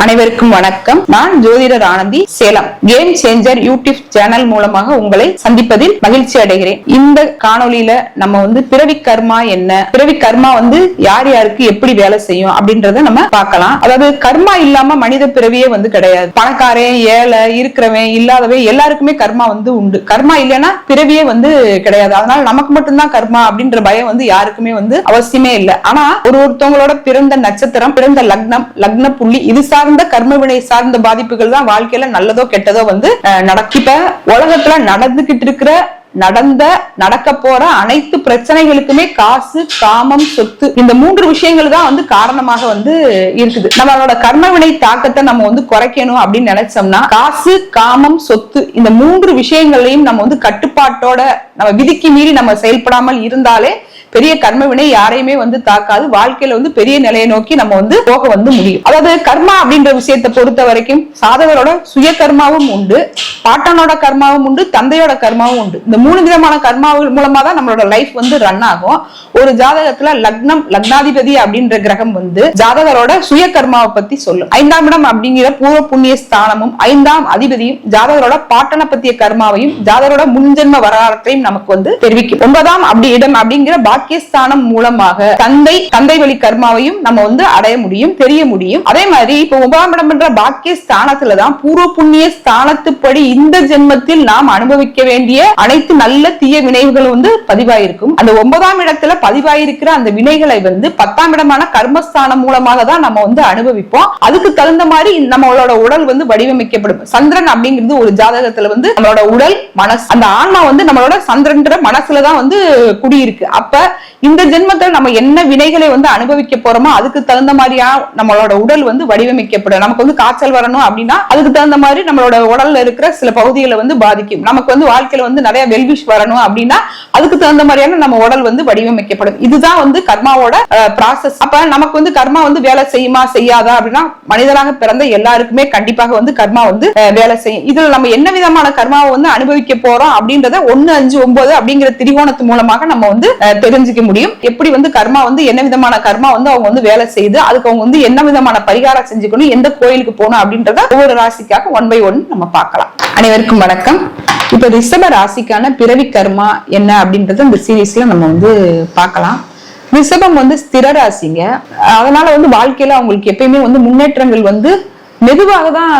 அனைவருக்கும் வணக்கம். நான் ஜோதிடர் Anandhi, Salem. Game changer YouTube channel மூலமாக உங்களை சந்திப்பதில் மகிழ்ச்சி அடைகிறேன். இந்த காணொலியில நம்ம பிறவி கர்மா என்ன, பிறவி கர்மா யார் யாருக்கு எப்படி வேலை செய்யும் அப்படின்றத நம்ம பார்க்கலாம். அதாவது கர்மா இல்லாம மனித பிறவியே கிடையாது. பணக்காரன், ஏழை, இருக்கிறவன், இல்லாதவன் எல்லாருக்குமே கர்மா உண்டு. கர்மா இல்லைன்னா பிறவியே கிடையாது. அதனால நமக்கு மட்டும்தான் கர்மா அப்படின்ற பயம் யாருக்குமே அவசியமே இல்லை. ஆனா ஒருத்தவங்களோட பிறந்த நட்சத்திரம், பிறந்த லக்னம், லக்ன புள்ளி இது சார்ந்த கர்மவினை சார்ந்த பாதிப்புகள் தான் வாழ்க்கையில நல்லதோ கெட்டதோ நடக்கும். இப்ப உலகத்துல நடந்துகிட்டு இருக்கிற, நடக்க போற அனைத்து பிரச்சனைகளுக்குமே காசு, காமம், சொத்து இந்த மூன்று விஷயங்கள் தான் காரணமாக இருக்குது. நம்மளோட கர்மவினை தாக்கத்தை நம்ம குறைக்கணும் அப்படின்னு நினைச்சோம்னா காசு, காமம், சொத்து இந்த மூன்று விஷயங்களையும் நம்ம கட்டுப்பாட்டோட நம்ம விதிக்கு மீறி நம்ம செயல்படாமல் இருந்தாலே பெரிய கர்மவினை யாரையுமே தாக்காது. வாழ்க்கையில பெரிய நிலையை நோக்கி நம்ம போக முடியும். அதாவது கர்மா அப்படின்ற விஷயத்தை பொறுத்த வரைக்கும் சாதகரோட சுய கர்மாவும் உண்டு, பாட்டனோட கர்மாவும் உண்டு, தந்தையோட கர்மாவும் உண்டு. இந்த மூணு விதமான கர்மாவில் மூலமா தான் நம்மளோட லைஃப் ரன் ஆகும். ஒரு ஜாதகத்துல லக்னம், லக்னாதிபதி அப்படின்ற கிரகம் ஜாதகரோட சுய கர்மாவை பத்தி சொல்லும். 5ஆம் இடம் அப்படிங்கிற பூர்வ புண்ணிய ஸ்தானமும் 5ஆம் அதிபதியும் ஜாதகரோட பாட்டன பத்திய கர்மாவையும் ஜாதகரோட முன்ஜென்ம வரலாற்றையும் நமக்கு தெரிவிக்கும். 9ஆம் இடம் அப்படிங்கிற பாக்கியஸ்தானம் மூலமாக தந்தை வழி கர்மாவையும் நம்ம அடைய முடியும், தெரிய முடியும். அதே மாதிரி இப்ப 9ஆம் இடம் என்ற பாக்கியஸ்தானத்துலதான் பூர்வ புண்ணிய ஸ்தானத்துப்படி இந்த ஜென்மத்தில் நாம் அனுபவிக்க வேண்டிய அனைத்து நல்ல தீய வினைகள் பதிவாயிருக்கும். அந்த 9ஆம் இடத்துல பதிவாயிருக்கிற அந்த வினைகளை 10ஆம் இடமான கர்மஸ்தானம் மூலமாக தான் நம்ம அனுபவிப்போம். அதுக்கு தகுந்த மாதிரி நம்மளோட உடல் வடிவமைக்கப்படும். சந்திரன் அப்படிங்கிறது ஒரு ஜாதகத்துல நம்மளோட உடல், மனசு, அந்த ஆன்மா நம்மளோட சந்திரன்ற மனசுலதான் குடியிருக்கு. அப்ப இந்த ஜென்மத்துல நம்ம என்ன வினைகளை அனுபவிக்க போறோமோ அதுக்கு தகுந்த மாதிரியா நம்மளோட உடல் வடிவமைக்கப்படும். நமக்கு காய்ச்சல் வரணும் அப்படின்னா அதுக்கு தகுந்த மாதிரி நம்மளோட உடல்ல இருக்கிற சில பகுதிகளை பாதிக்கும். நமக்கு வாழ்க்கையில நிறைய வெல்விஷ் வரணும் அப்படின்னா அதுக்கு தகுந்த மாதிரியான நம்ம உடல் வடிவமைக்கப்படும். இதுதான் கர்மாவோட ப்ராசஸ். அப்ப நமக்கு கர்மா வேலை செய்யுமா செய்யாதா அப்படின்னா மனிதராக பிறந்த எல்லாருக்குமே கண்டிப்பாக கர்மா வேலை செய்யும். இதுல நம்ம என்ன விதமான கர்மாவை அனுபவிக்க போறோம் அப்படின்றத 1, 5, 9 அப்படிங்கிற திரிகோணத்து மூலமாக நம்ம தெரிஞ்சுக்க முடியும். எப்படி கர்மா என்ன விதமான கர்மா அவங்க வேலை செய்து அதுக்கு அவங்க என்ன விதமான பரிகாரம் செஞ்சுக்கணும், எந்த கோயிலுக்கு போகணும் அப்படின்றத ஒவ்வொரு ராசிக்காக 1 by 1 நம்ம பார்க்கலாம். அனைவருக்கும் வணக்கம். இப்ப ரிஷப ராசிக்கான பிறவி கர்மா என்ன அப்படின்றத இந்த சீரீஸ்ல நம்ம பார்க்கலாம். ரிஷபம் ஸ்திர ராசிங்க. அதனால வாழ்க்கையில அவங்களுக்கு எப்பயுமே முன்னேற்றங்கள் மெதுவாக தான்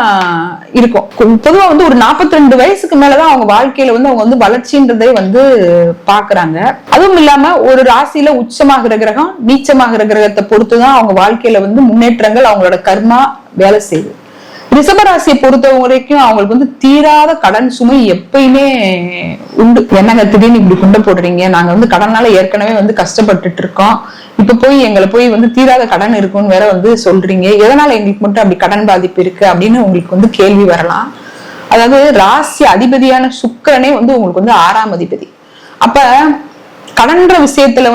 இருக்கும். பொதுவா ஒரு 42 வயசுக்கு மேலதான் அவங்க வாழ்க்கையில அவங்க வளர்ச்சின்றதை பாக்குறாங்க. அதுவும் இல்லாம ஒரு ராசியில உச்சமாகிற கிரகம், நீச்சமாகிற கிரகத்தை பொறுத்துதான் அவங்க வாழ்க்கையில முன்னேற்றங்கள், அவங்களோட கர்மா வேலை செய்யுது. ரிஷபராசியை பொறுத்த வரைக்கும் அவங்களுக்கு தீராத கடன் சுமை எப்பயுமே உண்டு. என்னங்க திடீர்னு இப்படி குண்டை போடுறீங்க, நாங்க கடனால ஏற்கனவே கஷ்டப்பட்டுட்டு இருக்கோம், இப்ப எங்களை தீராத கடன் இருக்குன்னு வேற சொல்றீங்க, எதனால எங்களுக்கு மட்டும் அப்படி கடன் பாதிப்பு இருக்கு அப்படின்னு உங்களுக்கு கேள்வி வரலாம். அதாவது ராசி அதிபதியான சுக்கிரனே உங்களுக்கு 6ஆம் அதிபதி. அப்ப கடன்ற விஷயத்துல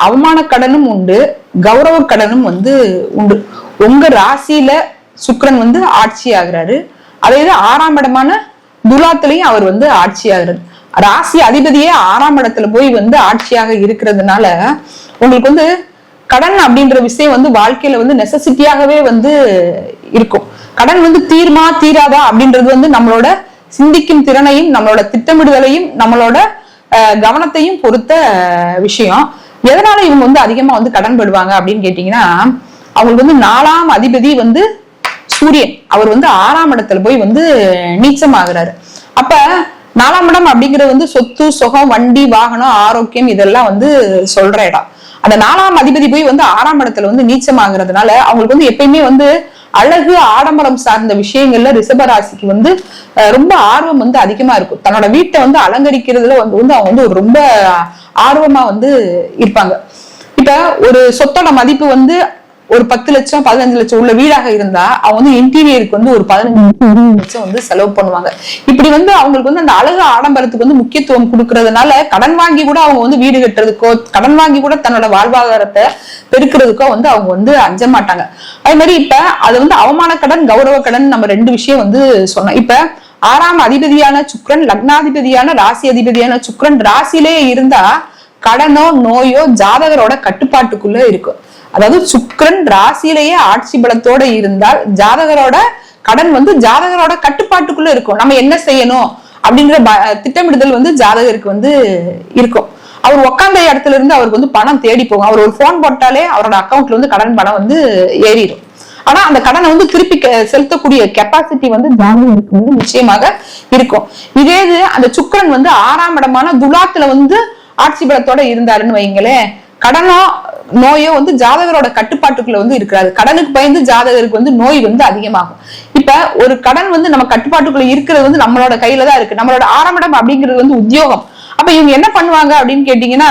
அவமான கடனும் உண்டு, கௌரவ கடனும் உண்டு. உங்க ராசியில சுக்கிரன் ஆட்சி ஆகிறாரு. அதே 6ஆம் இடமான துலாத்திலையும் அவர் ஆட்சி ஆகிறாரு. ராசி அதிபதியே 6ஆம் இடத்துல போய் ஆட்சியாக இருக்கிறதுனால உங்களுக்கு கடன் அப்படின்ற விஷயம் வாழ்க்கையில நெசசிட்டியாகவே இருக்கும். கடன் தீர்மா தீராதா அப்படின்றது நம்மளோட சிந்திக்கும் திறனையும் நம்மளோட திட்டமிடுதலையும் நம்மளோட கவனத்தையும் பொறுத்த விஷயம். எதனால இவங்க அதிகமா கடன் படுவாங்க அப்படின்னு கேட்டீங்கன்னா அவங்களுக்கு 4ஆம் அதிபதி சூரியன் அவர் 6ஆம் இடத்துல போய் நீச்சமாகிறாரு. அப்ப 4ஆம் இடம் அப்படிங்கிறது சொத்து, சுகம், வண்டி, வாகனம், ஆரோக்கியம் இதெல்லாம் சொல்ற இடம். அந்த 4ஆம் அதிபதி போய் 6ஆம் இடத்துல நீச்சமாகிறதுனால அவங்களுக்கு எப்பயுமே அழகு, ஆடம்பரம் சார்ந்த விஷயங்கள்ல ரிஷபராசிக்கு ரொம்ப ஆர்வம் அதிகமா இருக்கும். தன்னோட வீட்டை அலங்கரிக்கிறதுல அவங்க ரொம்ப ஆர்வமா இருப்பாங்க. இப்ப ஒரு சொத்தோட மதிப்பு ஒரு 10 லட்சம் 15 லட்சம் உள்ள வீடாக இருந்தா அவங்க இன்டீரியருக்கு ஒரு 15 லட்சம் செலவு பண்ணுவாங்க. இப்படி அவங்களுக்கு அந்த அழகு ஆடம்பரத்துக்கு முக்கியத்துவம் கொடுக்கறதுனால கடன் வாங்கி கூட அவங்க வீடு கட்டுறதுக்கோ, கடன் வாங்கி கூட தன்னோட வாழ்வாதாரத்தை பெருக்கிறதுக்கோ அவங்க அஞ்ச மாட்டாங்க. அதே மாதிரி இப்ப அது அவமான கடன், கௌரவ கடன் நம்ம 2 விஷயம் சொன்னோம். இப்ப 6ஆம் அதிபதியான சுக்கிரன், லக்னாதிபதியான ராசி அதிபதியான சுக்கிரன் ராசியிலே இருந்தா கடனோ நோயோ ஜாதகரோட கட்டுப்பாட்டுக்குள்ள இருக்கும். அதாவது சுக்கிரன் ராசியிலேயே ஆட்சி பலத்தோட இருந்தால் ஜாதகரோட கடன் வந்து ஜாதகரோட கட்டுப்பாட்டுக்குள்ள இருக்கும். நம்ம என்ன செய்யணும் அப்படின்ற திட்டமிடுதல் வந்து ஜாதகருக்கு வந்து இருக்கும். அவர் உட்கார்ந்த இடத்துல இருந்து அவருக்கு வந்து பணம் தேடி போகும். அவர் ஒரு போன் போட்டாலே அவரோட அக்கௌண்ட்ல வந்து கடன் பணம் வந்து ஏறிடும். ஆனா அந்த கடனை வந்து திருப்பி செலுத்தக்கூடிய கெப்பாசிட்டி வந்து ஜாதகருக்கு வந்து நிச்சயமாக இருக்கும். இதே இது அந்த சுக்கிரன் வந்து 6ஆம் இடமான துலாத்துல வந்து ஆட்சி பலத்தோட இருந்தாருன்னு வைங்களேன், கடனோ நோயோ வந்து ஜாதகரோட கட்டுப்பாட்டுக்குள்ள வந்து இருக்கிறாரு. கடனுக்கு பயந்து ஜாதகருக்கு வந்து நோய் வந்து அதிகமாகும். இப்ப ஒரு கடன் வந்து நம்ம கட்டுப்பாட்டுக்குள்ள இருக்கிறது வந்து நம்மளோட கையில தான் இருக்கு. நம்மளோட 6ஆம் இடம் அப்படிங்கிறது வந்து உத்தியோகம். அப்ப இவங்க என்ன பண்ணுவாங்க அப்படின்னு கேட்டீங்கன்னா,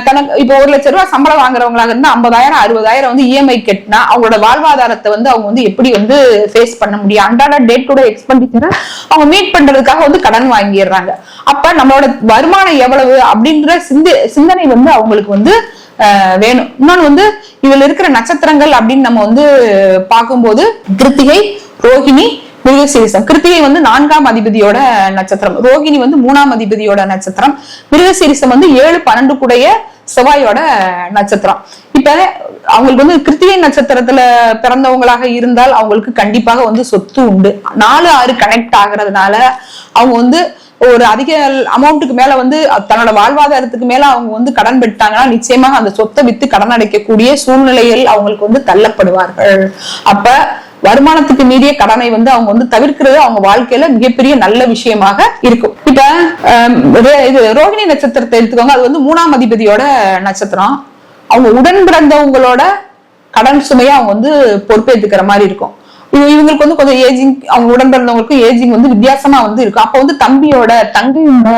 தனக்கு இப்ப 1 லட்சம் ரூபாய் சம்பளம் வாங்குறவங்களாக இருந்தா 50,000 60,000 வந்து இஎம்ஐ கட்டினா அவங்களோட வாழ்வாதாரத்தை வந்து அவங்க வந்து எப்படி வந்து ஃபேஸ் பண்ண முடியும்? அன்றாட டேட் டு டே எக்ஸ்பெண்டிச்சரை அவங்க மீட் பண்றதுக்காக வந்து கடன் வாங்கிடுறாங்க. அப்ப நம்மளோட வருமானம் எவ்வளவு அப்படின்ற சிந்தனை வந்து அவங்களுக்கு வந்து வேணும். இன்னொன்னு வந்து இதுல இருக்கிற நட்சத்திரங்கள் அப்படின்னு நம்ம வந்து பார்க்கும்போது கிருத்திகை, ரோஹிணி, மிருகசீரிசம். கிருத்திகை வந்து 4ஆம் அதிபதியோட நட்சத்திரம், ரோகிணி வந்து 3ஆம் அதிபதியோட நட்சத்திரம், மிருகசீரிசம் வந்து 7, 12 கூடைய செவ்வாயோட நட்சத்திரம். இப்ப அவங்களுக்கு வந்து கிருத்திகை நட்சத்திரத்துல பிறந்தவங்களாக இருந்தால் அவங்களுக்கு கண்டிப்பாக வந்து சொத்து உண்டு. 4, 6 கனெக்ட் ஆகுறதுனால அவங்க வந்து ஒரு அதிக அமௌண்ட்டுக்கு மேல வந்து தன்னோட வாழ்வாதாரத்துக்கு மேல அவங்க வந்து கடன் பெற்றாங்கன்னா நிச்சயமாக அந்த சொத்தை வித்து கடன் அடைக்கக்கூடிய சூழ்நிலைகள் அவங்களுக்கு வந்து தள்ளப்படுவார்கள். அப்ப வருமானத்துக்கு மீறிய கடனை வந்து அவங்க வந்து தவிர்க்கிறது அவங்க வாழ்க்கையில மிகப்பெரிய நல்ல விஷயமாக இருக்கும். இப்ப இது ரோகிணி நட்சத்திரத்தை எடுத்துக்கோங்க. அது வந்து 3ஆம் அதிபதியோட நட்சத்திரம். அவங்க உடன் பிறந்தவங்களோட கடன் சுமையை அவங்க வந்து பொறுப்பேற்றுக்கிற மாதிரி இருக்கும். இவங்களுக்கு வந்து கொஞ்சம் ஏஜிங், அவங்க உடன் பிறந்தவங்களுக்கும் ஏஜிங் வந்து வித்தியாசமா வந்து இருக்கும். அப்ப வந்து தம்பியோட தங்கையோட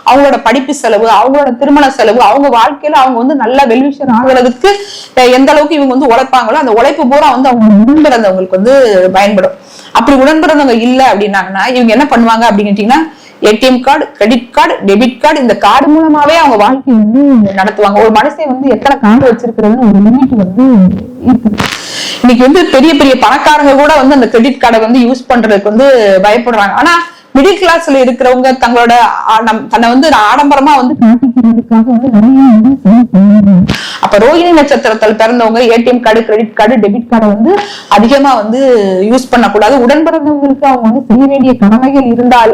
அவங்களோட படிப்பு செலவு, அவங்களோட திருமண செலவு, அவங்க வாழ்க்கையில அவங்க வந்து நல்ல வெல்விஷர் ஆகுறதுக்கு எந்த அளவுக்கு இவங்க வந்து உழைப்பாங்களோ அந்த உழைப்பு பூரா வந்து அவங்க உடன் பிறந்தவங்களுக்கு வந்து பயன்படும். அப்படி உடன் பிறந்தவங்க இல்லை அப்படின்னாங்கன்னா இவங்க என்ன பண்ணுவாங்க அப்படின்னு கேட்டீங்கன்னா, ATM card, credit card, debit card, இந்த கார்டு மூலமாவே அவங்க வாழ்க்கை வந்து நடத்துவாங்க. ஒரு மனுஷன் வந்து எத்தனை கார்டு வச்சிருக்கிறதுன்னு ஒரு லிமிட் வந்து இருக்குது. இன்னைக்கு வந்து பெரிய பெரிய பணக்காரங்க கூட வந்து அந்த கிரெடிட் கார்டை வந்து யூஸ் பண்றதுக்கு வந்து பயப்படுறாங்க. ஆனா மிடில் கிளாஸ்ல இருக்கிறவங்க தங்களோட தன்னை வந்து ஆடம்பரமா வந்து காட்டிக்கிறதுக்காக வந்து நிறைய. அப்ப ரோகிணி நட்சத்திரத்தில் பிறந்தவங்க ATM card, credit card, debit கார்டை வந்து அதிகமா வந்து யூஸ் பண்ணக்கூடாது. உடன் பிறந்தவங்களுக்கு அவங்க வந்து செய்ய வேண்டிய கடமைகள் இருந்தால்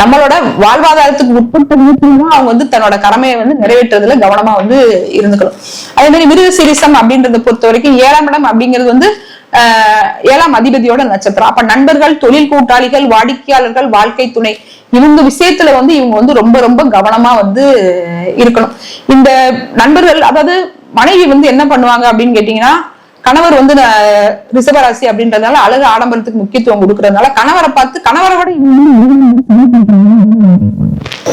நம்மளோட வாழ்வாதாரத்துக்கு உட்பட்ட வீட்டுலதான் அவங்க வந்து தன்னோட கடமையை வந்து நிறைவேற்றுறதுல கவனமா வந்து இருந்துக்கணும். அதே மாதிரி மிருகசீரிசம் அப்படின்றத பொறுத்த வரைக்கும் 7ஆம் இடம் அப்படிங்கிறது வந்து 7ஆம் அதிபதியோட நட்சத்திரம். அப்ப நண்பர்கள், தொழில் கூட்டாளிகள், வாடிக்கையாளர்கள், வாழ்க்கை துணை, இவங்க விஷயத்துல வந்து இவங்க வந்து ரொம்ப ரொம்ப கவனமா வந்து இருக்கணும். இந்த நண்பர்கள், அதாவது மனைவி வந்து என்ன பண்ணுவாங்க அப்படின்னு கேட்டீங்கன்னா, கணவர் வந்து ரிஷபராசி அப்படின்றதுனால அழகு ஆடம்பரத்துக்கு முக்கியத்துவம் கொடுக்கறதுனால கணவரை பார்த்து கணவரை விட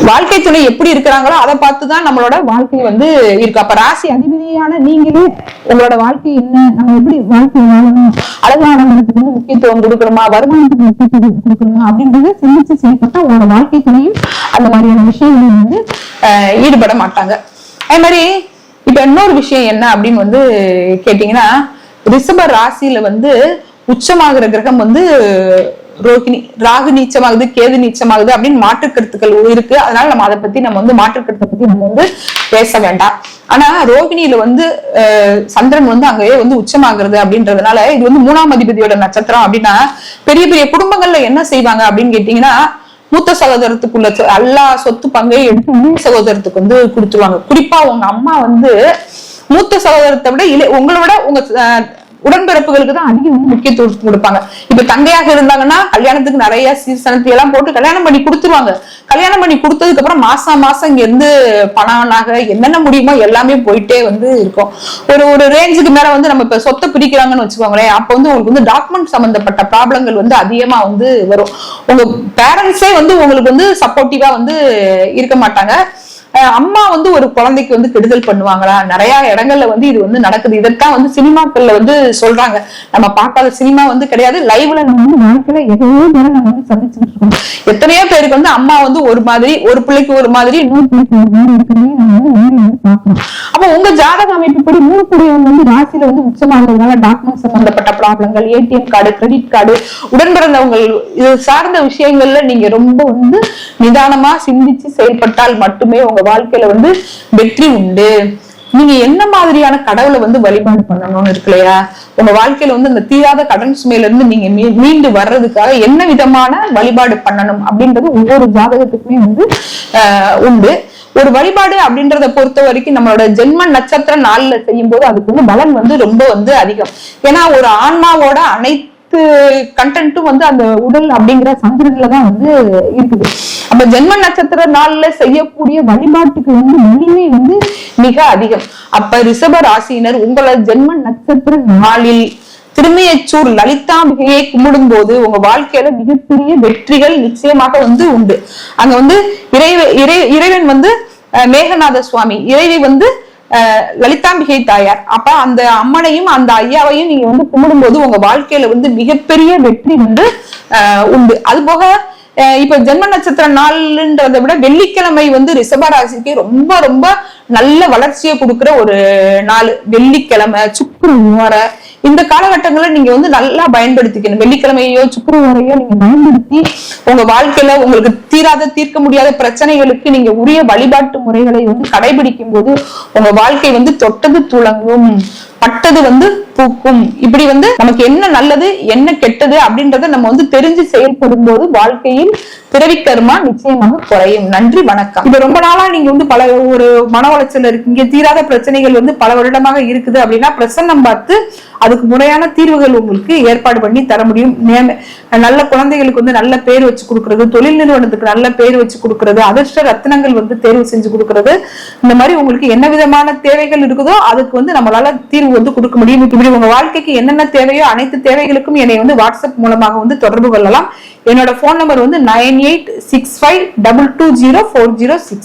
வாழ்க்கை துணை எப்படி இருக்கிறாங்களோ அதை பார்த்துதான் நம்மளோட வாழ்க்கை வந்து இருக்கு. அப்ப ராசி அதிபதியான நீங்களே உங்களோட வாழ்க்கை என்ன, நம்ம எப்படி வாழ்க்கை வாழணும், அழகு ஆடம்பரத்துக்கு வந்து முக்கியத்துவம் கொடுக்கணுமா, வருமானத்துக்கு முக்கியத்துவம் கொடுக்கணுமா அப்படின்றத சிந்திச்சு செயல்பட்டா உங்களோட வாழ்க்கை துணையும் அந்த மாதிரியான விஷயங்கள் வந்து ஈடுபட மாட்டாங்க. அதே மாதிரி இப்ப இன்னொரு விஷயம் என்ன அப்படின்னு வந்து கேட்டீங்கன்னா, ரிஷப ராசியில வந்து உச்சமாகிற கிரகம் வந்து ரோகிணி. ராகு நீச்சமாகுது, கேது நீச்சமாகுது அப்படின்னு மாற்று கருத்துக்கள் இருக்கு. அதனால நம்ம அதை பத்தி நம்ம வந்து மாற்று கருத்தை பத்தி நம்ம வந்து பேச வேண்டாம். ஆனா ரோகிணியில வந்து சந்திரன் வந்து அங்கேயே வந்து உச்சமாகிறது அப்படின்றதுனால இது வந்து 3ஆம் அதிபதியோட நட்சத்திரம். அப்படின்னா பெரிய பெரிய குடும்பங்கள்ல என்ன செய்வாங்க அப்படின்னு கேட்டீங்கன்னா, மூத்த சகோதரத்துக்குள்ள எல்லா சொத்து பங்கையும் எடுத்து மூத்த சகோதரத்துக்கு வந்து கொடுத்துருவாங்க. குறிப்பா உங்க அம்மா வந்து மூத்த சகோதரத்தை விட உங்களோட உங்க உடன்பிறப்புகளுக்கு தான் அதிகம் வந்து முக்கியத்துவம் கொடுப்பாங்க. இப்ப தங்கையாக இருந்தாங்கன்னா கல்யாணத்துக்கு நிறைய சீர்சனத்தை எல்லாம் போட்டு கல்யாணம் பண்ணி கொடுத்துருவாங்க. கல்யாணம் பண்ணி கொடுத்ததுக்கு அப்புறம் மாசம் மாசம் இங்க இருந்து பணம், நகை, என்னென்ன முடியுமோ எல்லாமே போயிட்டே வந்து இருக்கும். ஒரு ரேஞ்சுக்கு மேல வந்து நம்ம இப்ப சொத்தை பிரிக்கிறாங்கன்னு வச்சுக்கோங்களேன், அப்ப வந்து உங்களுக்கு வந்து டாக்குமெண்ட் சம்பந்தப்பட்ட ப்ராப்ளங்கள் வந்து அதிகமா வந்து வரும். உங்க பேரண்ட்ஸே வந்து உங்களுக்கு வந்து சப்போர்ட்டிவா வந்து இருக்க மாட்டாங்க. அம்மா வந்து ஒரு குழந்தைக்கு வந்து கெடுதல் பண்ணுவாங்களா? நிறைய இடங்கள்ல வந்து இது வந்து நடக்குது. இதற்காக வந்து சினிமாக்கள்ல வந்து சொல்றாங்க. நம்ம பார்க்காத சினிமா வந்து கிடையாது. லைவ்ல நம்ம வந்து வாழ்க்கையில எவ்வளவோ பேரை நம்ம வந்து சந்திச்சுட்டு இருக்கோம். எத்தனையோ பேருக்கு வந்து அம்மா வந்து ஒரு மாதிரி, ஒரு பிள்ளைக்கு ஒரு மாதிரி, இன்னொரு பிள்ளைக்கு ஒரு மாதிரி இருக்கிறதே நம்ம வந்து பார்க்கணும். அப்ப உங்க ஜாதக அமைப்புப்படி 3 கூடியவங்க வந்து ராசியில வந்து உச்சமாகிறதுனால டாக்குமெண்ட் சம்பந்தப்பட்ட ப்ராப்ளங்கள், ஏடிஎம் கார்டு, கிரெடிட் கார்டு, உடன் பிறந்தவங்க இது சார்ந்த விஷயங்கள்ல நீங்க ரொம்ப வந்து நிதானமா சிந்திச்சு செயல்பட்டால் மட்டுமே உங்க வாழ்க்கையில வந்து வெற்றி உண்டு. நீங்க என்ன மாதிரியான கடவுளை வந்து வழிபாடு பண்ணணும்னு இருக்கு இல்லையா? உங்க வாழ்க்கையில வந்து இந்த தீராத கடன் சுமையில இருந்து நீங்க மீண்டு வர்றதுக்காக என்ன விதமான வழிபாடு பண்ணணும் அப்படின்றது ஒவ்வொரு ஜாதகத்துக்குமே வந்து உண்டு. ஒரு வழிபாடு அப்படின்றத பொறுத்த வரைக்கும் நம்மளோட ஜென்ம நட்சத்திர நாள்ல செய்யும் போது அதுக்கு வந்து பலன் வந்து ரொம்ப வந்து அதிகம். ஏன்னா ஒரு ஆன்மாவோட அனைத்து கண்டென்ட்டும் வந்து அந்த உடல் அப்படிங்கிற சந்திரன்லதான் வந்து இருக்குது. அப்ப ஜென்ம நட்சத்திர நாள்ல செய்யக்கூடிய வழிபாட்டுக்கு வந்து வலிமை வந்து மிக அதிகம். அப்ப ரிஷப ராசியினர் உங்களோட ஜென்ம நட்சத்திர நாளில் திருமையச்சூர் லலிதாம்பிகையை கும்பிடும் போது உங்க வாழ்க்கையில மிகப்பெரிய வெற்றிகள் நிச்சயமாக வந்து உண்டு. அங்க வந்து இறைவன் வந்து மேகநாத சுவாமி, இறைவி வந்து லலிதாம்பிகை தாயார். அப்ப அந்த அம்மனையும் அந்த ஐயாவையும் நீங்க வந்து கும்பிடும் போது உங்க வாழ்க்கையில வந்து மிகப்பெரிய வெற்றி வந்து உண்டு. அது போக இப்ப ஜென்ம நட்சத்திர நாள்ன்றதை விட வெள்ளிக்கிழமை வந்து ரிஷபராசிக்கு ரொம்ப ரொம்ப நல்ல வளர்ச்சியை கொடுக்கிற ஒரு நாள். வெள்ளிக்கிழமை, சுக்கிரவார இந்த காலகட்டங்களை நீங்க வந்து நல்லா பயன்படுத்திக்கணும். வெள்ளிக்கிழமையோ சுக்கிரவாரையோ நீங்க பயன்படுத்தி உங்க வாழ்க்கையில உங்களுக்கு தீர்க்க முடியாத பிரச்சனைகளுக்கு நீங்க உரிய வழிபாட்டு முறைகளை வந்து கடைபிடிக்கும் போது உங்க வாழ்க்கை வந்து தொட்டது துளங்கும், பட்டது வந்து பூக்கும். இப்படி வந்து நமக்கு என்ன நல்லது என்ன கெட்டது அப்படின்றத நம்ம வந்து தெரிஞ்சு செயல்படும் போது வாழ்க்கையில் பிறவி கர்மா நிச்சயமாக குறையும். நன்றி, வணக்கம். இப்ப ரொம்ப நாளா நீங்க வந்து பல ஒரு மன உளைச்சல் இருக்கீங்க, தீராத பிரச்சனைகள் வந்து பல வருடமாக இருக்குது அப்படின்னா பிரசன்னம் பார்த்து அதுக்கு முறையான தீர்வுகள் உங்களுக்கு ஏற்பாடு பண்ணி தர முடியும். நல்ல குழந்தைகளுக்கு வந்து நல்ல பேர் வச்சு கொடுக்கறது, தொழில் நிறுவனத்துக்கு நல்ல பேர் வச்சு கொடுக்கறது, அதிர்ஷ்ட ரத்தினங்கள் வந்து தேர்வு செஞ்சு கொடுக்கறது, இந்த மாதிரி உங்களுக்கு என்ன விதமான தேவைகள் இருக்குதோ அதுக்கு வந்து நம்மளால தீர்வு வந்து கொடுக்க முடியும். இப்படி உங்க வாழ்க்கைக்கு என்னென்ன தேவையோ அனைத்து தேவைகளுக்கும் என்னை வந்து வாட்ஸ்அப் மூலமாக வந்து தொடர்பு கொள்ளலாம். என்னோட போன் நம்பர் வந்து 9865220406.